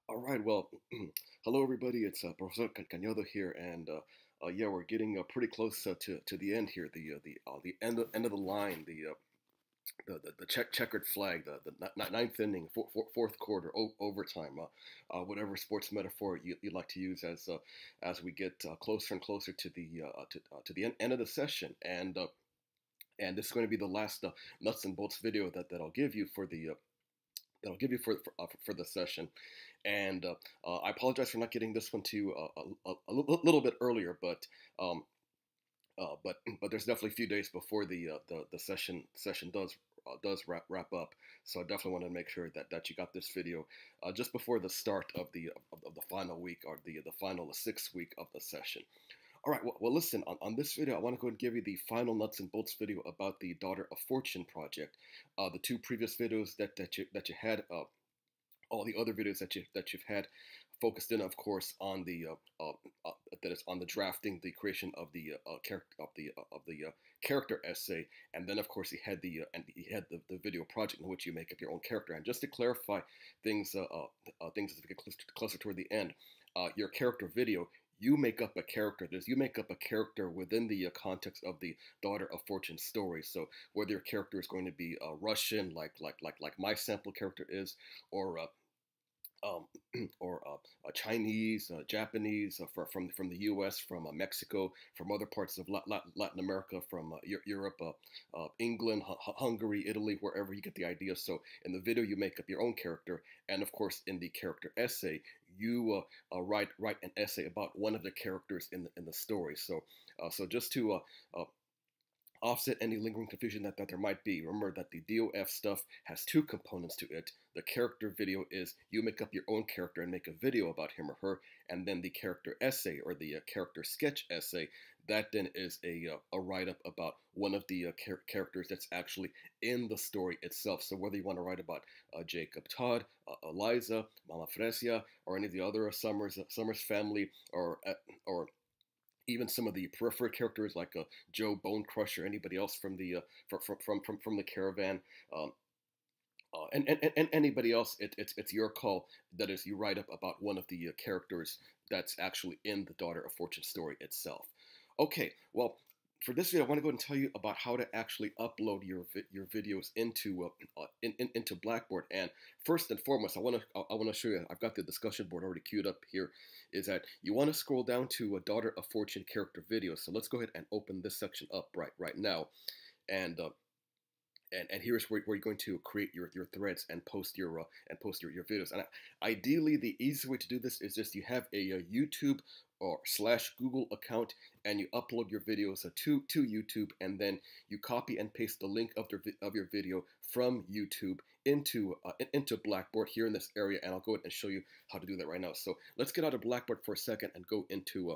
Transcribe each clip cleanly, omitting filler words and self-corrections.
All right, well, hello everybody. It's Profesor Cañedo here, and yeah, we're getting pretty close to the end here. The end of the line. The checkered flag. The ninth inning, fourth quarter, overtime. Whatever sports metaphor you'd like to use as we get closer and closer to the end of the session, and this is going to be the last nuts and bolts video that I'll give you for the that I'll give you for the session. And I apologize for not getting this one to you little bit earlier, um, but there's definitely a few days before the session does wrap up. So I definitely want to make sure that you got this video just before the start of the final week, or the final 6th week of the session. All right, well listen, on this video, I want to go and give you the final nuts and bolts video about the Daughter of Fortune project. The two previous videos that you had, all the other videos that you've had, focused in, of course, on that is on the drafting, the creation of the character essay, and then of course he had the video project in which you make up your own character. And just to clarify things as we get closer toward the end, your character video, you make up a character. You make up a character within the context of the Daughter of Fortune story. So whether your character is going to be Russian, like my sample character is, or um, or Chinese, Japanese, from the U.S., from Mexico, from other parts of Latin America, from Europe, England, Hungary, Italy, wherever, you get the idea. So in the video, you make up your own character, and of course, in the character essay, you write an essay about one of the characters in the story. So just to offset any lingering confusion that there might be, remember that the DOF stuff has two components to it. The character video is you make up your own character and make a video about him or her, and then the character essay, or the character sketch essay, that then is a write-up about one of the characters that's actually in the story itself. So whether you want to write about Jacob Todd, Eliza, Mama Fresia, or any of the other Summers family, or even some of the peripheral characters like Joe Bone Crusher, anybody else from from the caravan, um, and anybody else, it's your call. That is, you write up about one of the characters that's actually in the Daughter of Fortune story itself. Okay, well, for this video, I want to go and tell you about how to actually upload your videos into Blackboard. And first and foremost, I want to show you. I've got the discussion board already queued up here. Is that you want to scroll down to a Daughter of Fortune character video. So let's go ahead and open this section up right now, and here's where you're going to create your threads and post your videos. And ideally, the easiest way to do this is just you have a YouTube or / Google account, and you upload your videos to YouTube, and then you copy and paste the link of your video from YouTube into Blackboard here in this area. And I'll go ahead and show you how to do that right now. So let's get out of Blackboard for a second and go into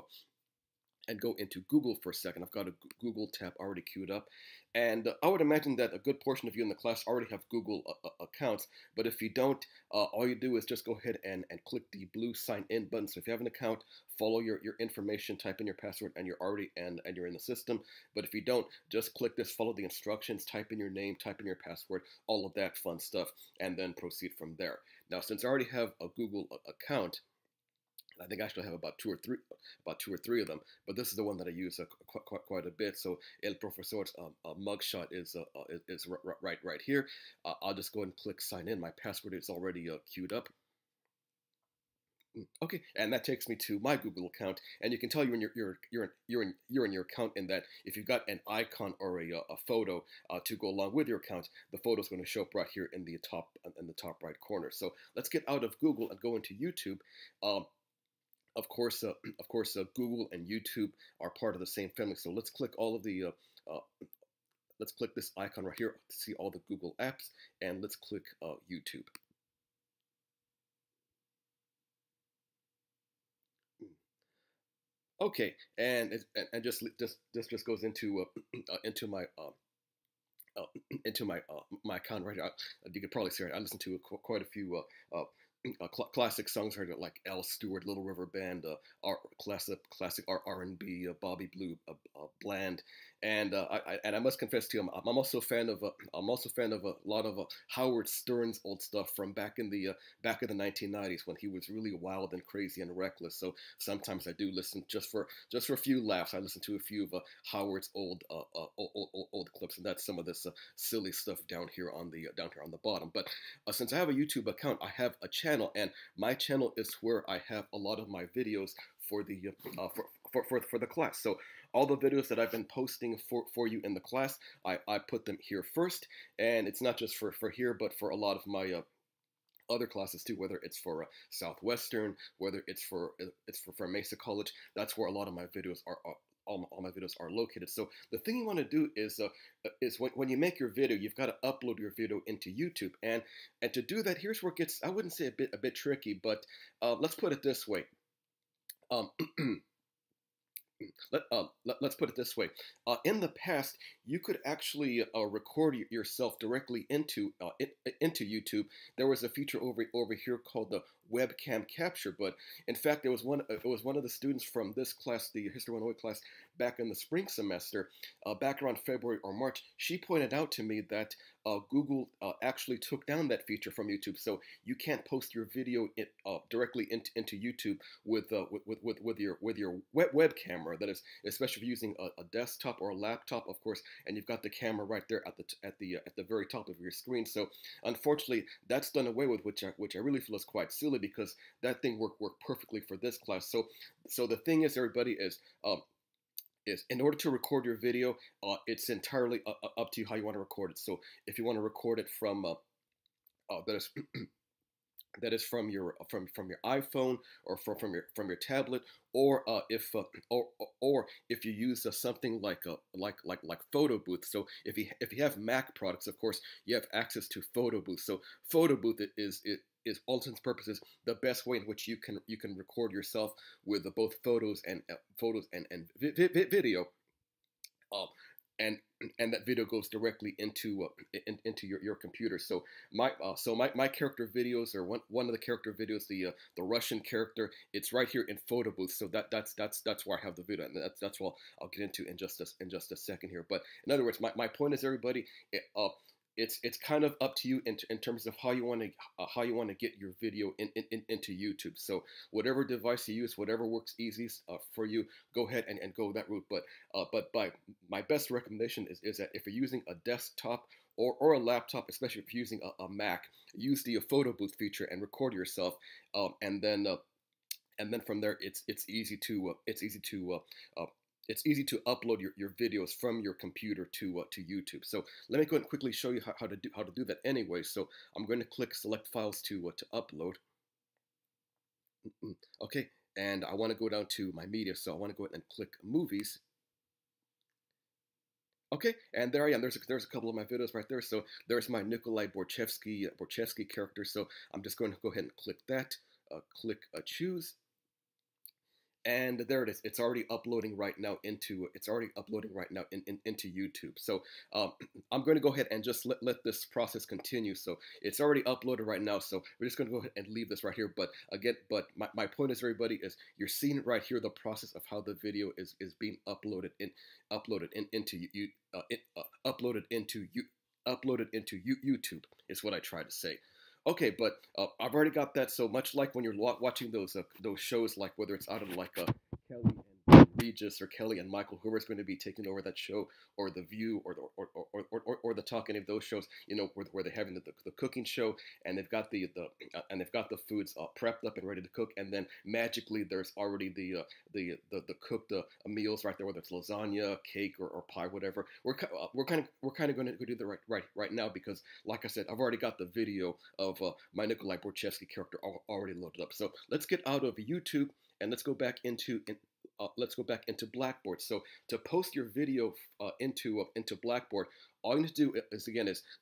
Google for a second. I've got a Google tab already queued up. And I would imagine that a good portion of you in the class already have Google accounts. But if you don't, all you do is just go ahead and click the blue sign in button. So if you have an account, follow your information, type in your password, and you're already and you're in the system. But if you don't, just click this, follow the instructions, type in your name, type in your password, all of that fun stuff, and then proceed from there. Now, since I already have a Google account, I think I actually have about two or three of them, but this is the one that I use quite a bit. So El Profesor's mugshot is right here. I'll just go ahead and click sign in. My password is already queued up. Okay, and that takes me to my Google account, and you can tell you're in your account in that if you've got an icon or a photo to go along with your account, the photo is going to show up right here in the top right corner. So let's get out of Google and go into YouTube. Of course, Google and YouTube are part of the same family. So let's click let's click this icon right here to see all the Google apps, and let's click YouTube. Okay, and just goes into my my account right now. You can probably see it. I listen to quite a few classic songs heard like Al Stewart, Little River Band, classic R&B, Bobby Blue, Bland, And I must confess to you, I'm also a fan of a lot of Howard Stern's old stuff from back in the 1990s when he was really wild and crazy and reckless. So sometimes I do listen just for a few laughs. I listen to a few of Howard's old clips, and that's some of this silly stuff down here on the bottom. But since I have a YouTube account, I have a channel, and my channel is where I have a lot of my videos for the for the class. So all the videos that I've been posting for you in the class, I put them here first, and it's not just for here, but for a lot of my other classes too, whether it's for Southwestern, whether for Mesa College. That's where a lot of my videos are. All my videos are located. So the thing you want to do is when you make your video, you've got to upload your video into YouTube, and to do that, here's where it gets, I wouldn't say a bit tricky, but let's put it this way. Um, let's put it this way. In the past, you could actually record yourself directly into YouTube. There was a feature over here called the webcam capture, but in fact, it was one of the students from this class, the History 108 class, back in the spring semester, back around February or March. She pointed out to me that Google actually took down that feature from YouTube, so you can't post your video directly into YouTube with your web camera. That is, especially if you're using a desktop or a laptop, of course, and you've got the camera right there at the very top of your screen. So unfortunately, that's done away with, which I really feel is quite silly, because that thing worked perfectly for this class. So the thing is, everybody, is in order to record your video, it's entirely up to you how you want to record it. So if you want to record it from that is that is from your iPhone, or from your tablet, or if you use something like Photo Booth. So if you have Mac products, of course, you have access to Photo Booth. So Photo Booth is all intents and purposes the best way in which you can record yourself with both photos and video. And that video goes directly into your computer. So my character videos, or one of the character videos, the Russian character, it's right here in Photo Booth. So that's where I have the video, and that's what I'll get into in just a second here. But in other words, my point is, everybody, it's kind of up to you in terms of how you want to get your video into YouTube. So whatever device you use, whatever works easiest for you, go ahead and go that route. But by my best recommendation is that if you're using a desktop or a laptop, especially if you're using a Mac, use the Photo Booth feature and record yourself, and then from there it's easy to upload your videos from your computer to YouTube. So let me go ahead and quickly show you how to do that anyway. So I'm going to click Select Files to upload. Okay, and I want to go down to my media, so I want to go ahead and click Movies. Okay, and there I am. There's a couple of my videos right there. So there's my Nikolai Borchevsky character. So I'm just going to go ahead and click that. Click Choose. And there it is. It's already uploading right now into YouTube. So I'm going to go ahead and just let this process continue. So it's already uploaded right now. So we're just going to go ahead and leave this right here. But again, my point is, everybody, is you're seeing right here the process of how the video is being uploaded into YouTube is what I try to say. Okay, but I've already got that. So much like when you're watching those shows, like whether it's out of Kelly and Regis, or Kelly and Michael, whoever's going to be taking over that show, or The View, or The Talk, any of those shows, where they're having the cooking show, and they've got the foods prepped up and ready to cook, and then magically there's already the cooked meals right there, whether it's lasagna, cake, or pie, whatever. We're kind of going to do that right now, because like I said, I've already got the video of my Nikolai Borchevsky character already loaded up. So let's get out of YouTube and let's go back into Blackboard. So to post your video into Blackboard, all you need to do is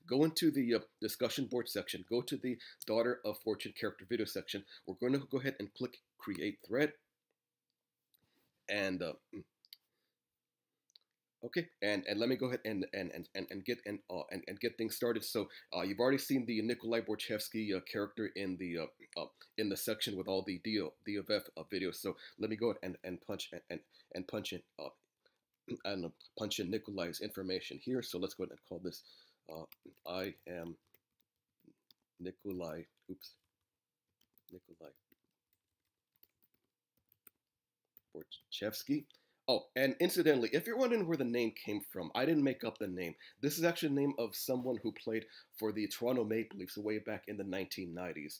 go into the discussion board section, go to the Daughter of Fortune character video section. We're going to go ahead and click Create Thread, and okay, and let me go ahead and get things started. So you've already seen the Nikolai Borchevsky character in the section with all the D of F videos. So let me go ahead and punch in and punch in Nikolai's information here. So let's go ahead and call this I am Nikolai. Oops, Nikolai Borchevsky. Oh, and incidentally, if you're wondering where the name came from, I didn't make up the name. This is actually the name of someone who played for the Toronto Maple Leafs way back in the 1990s.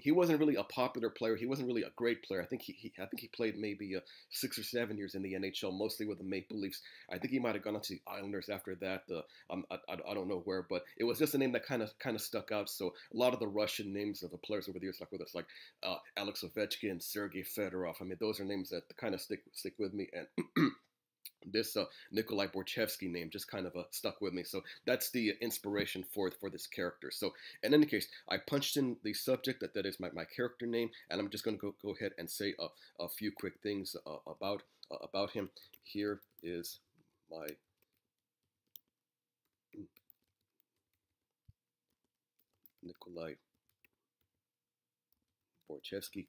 He wasn't really a popular player. He wasn't really a great player. I think he played maybe 6 or 7 years in the NHL, mostly with the Maple Leafs. I think he might have gone on to the Islanders after that. I don't know where, but it was just a name that kind of stuck out. So a lot of the Russian names of the players over the years, like whether it's like Alex Ovechkin, Sergei Fedorov. I mean, those are names that kind of stick with me. And this Nikolai Borchevsky name just kind of stuck with me. So that's the inspiration for this character. So in any case, I punched in the subject that is my character name, and I'm just going to go ahead and say a few quick things about him. Here is my Nikolai Borchevsky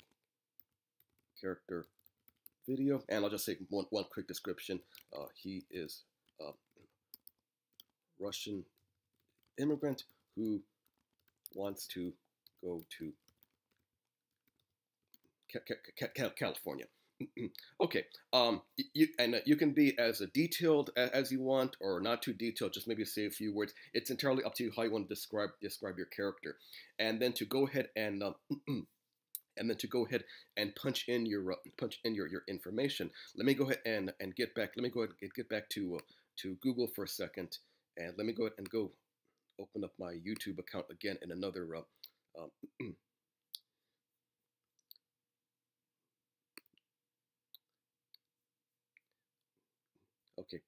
character video, and I'll just say one quick description. He is a Russian immigrant who wants to go to California. Okay, you can be as detailed as you want, or not too detailed. Just maybe say a few words. It's entirely up to you how you want to describe your character, and then to go ahead and punch in your information. Let me go ahead and get back. Let me go ahead and get back to Google for a second, and let me go ahead and go open up my YouTube account again in another. Okay,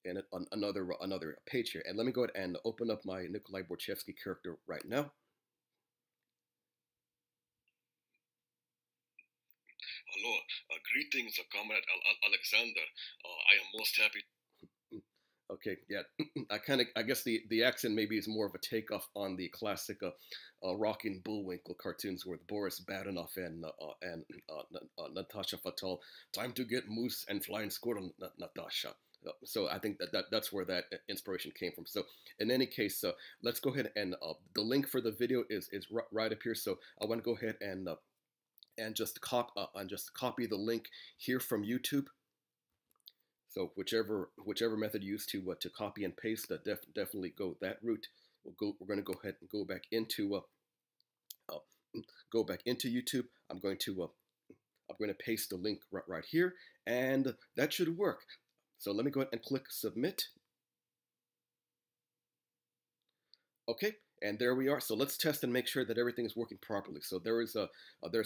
and another page here, and let me go ahead and open up my Nikolai Borchevsky character right now. Hello, greetings, Comrade Alexander. I am most happy. Okay, yeah, I guess the accent maybe is more of a takeoff on the classic Rocky and Bullwinkle cartoons with Boris Badenov and Natasha Fatal. Time to get moose and flying squirrel, Natasha. So I think that's where that inspiration came from. So in any case, let's go ahead and the link for the video is right up here. So I want to go ahead and just copy the link here from YouTube. So whichever method you use to copy and paste, definitely go that route. We're going to go ahead and go back into YouTube. I'm going to paste the link right here, and that should work. So let me go ahead and click submit. Okay, and there we are. So let's test and make sure that everything is working properly. So there's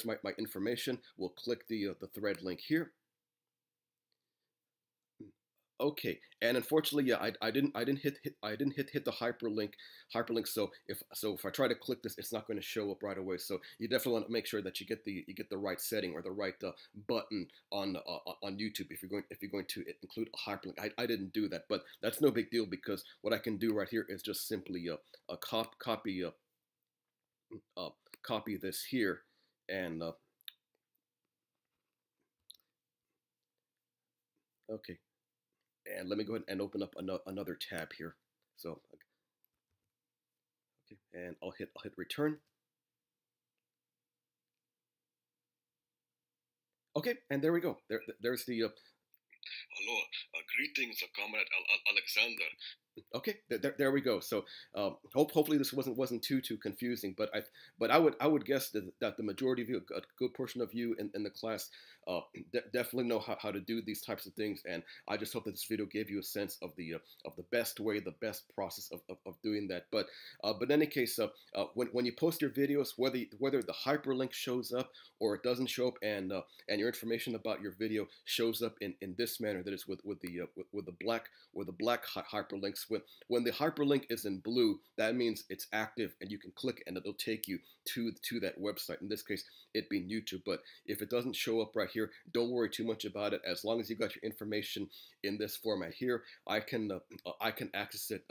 my information. We'll click the thread link here. Okay, and unfortunately, yeah, I didn't hit the hyperlink. So if I try to click this, it's not going to show up right away. So you definitely want to make sure that you get the right setting or the right button on YouTube if you're going to include a hyperlink. I didn't do that, but that's no big deal, because what I can do right here is just simply copy this here, and okay. And let me go ahead and open up another tab here. So, okay, and I'll hit return. Okay, and there we go. There's the. Hello, greetings, Comrade Alexander. Okay, there we go. So hopefully this wasn't too confusing, but I would guess that the majority of you, a good portion of you in the class, definitely know how to do these types of things, and I just hope that this video gave you a sense of the best way, the best process of doing that. But in any case, when you post your videos, whether the hyperlink shows up or it doesn't show up, and your information about your video shows up in this manner, that is with the black hyperlinks. When the hyperlink is in blue, that means it's active and you can click and it'll take you to that website. In this case, it being YouTube. But if it doesn't show up right here, don't worry too much about it. As long as you got your information in this format here, I can access it.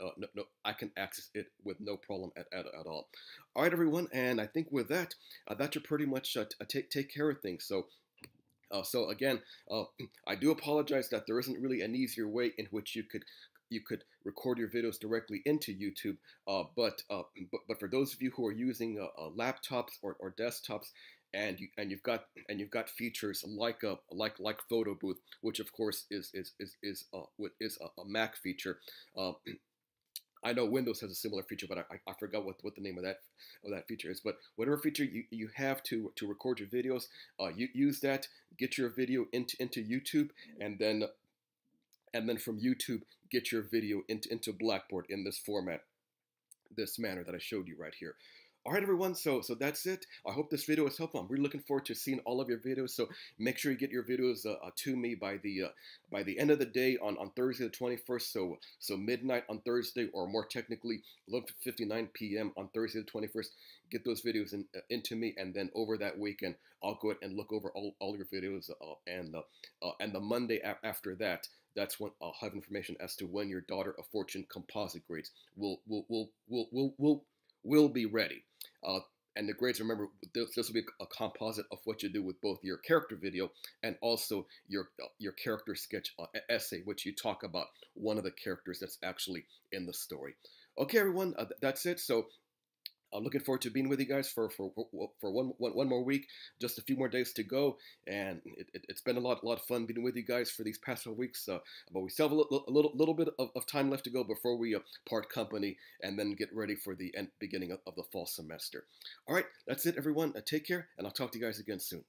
I can access it with no problem at all. All right, everyone, and I think with that, that should pretty much take care of things. So So again, I do apologize that there isn't really an easier way in which you could record your videos directly into YouTube. But for those of you who are using laptops or desktops, you've got features like Photo Booth, which of course is a Mac feature. Uh, I know Windows has a similar feature, but I forgot what the name of that feature is. But whatever feature you have to record your videos, you use that, get your video into YouTube, and then from YouTube get your video into Blackboard in this format, this manner that I showed you right here. All right, everyone. So that's it. I hope this video was helpful. I'm really looking forward to seeing all of your videos. So make sure you get your videos to me by the end of the day on Thursday the 21st. So midnight on Thursday, or more technically 11:59 p.m. on Thursday the 21st. Get those videos into me, and then over that weekend I'll go ahead and look over all your videos, and the Monday after that. That's when I'll have information as to when your Daughter of Fortune composite grades will be ready. And the grades, remember, this will be a composite of what you do with both your character video and also your character sketch essay, which you talk about one of the characters that's actually in the story. Okay, everyone, that's it. So I'm looking forward to being with you guys for one more week, just a few more days to go, and it's been a lot of fun being with you guys for these past 4 weeks. But we still have a little bit of time left to go before we part company and then get ready for the beginning of the fall semester. All right, that's it, everyone. Take care, and I'll talk to you guys again soon.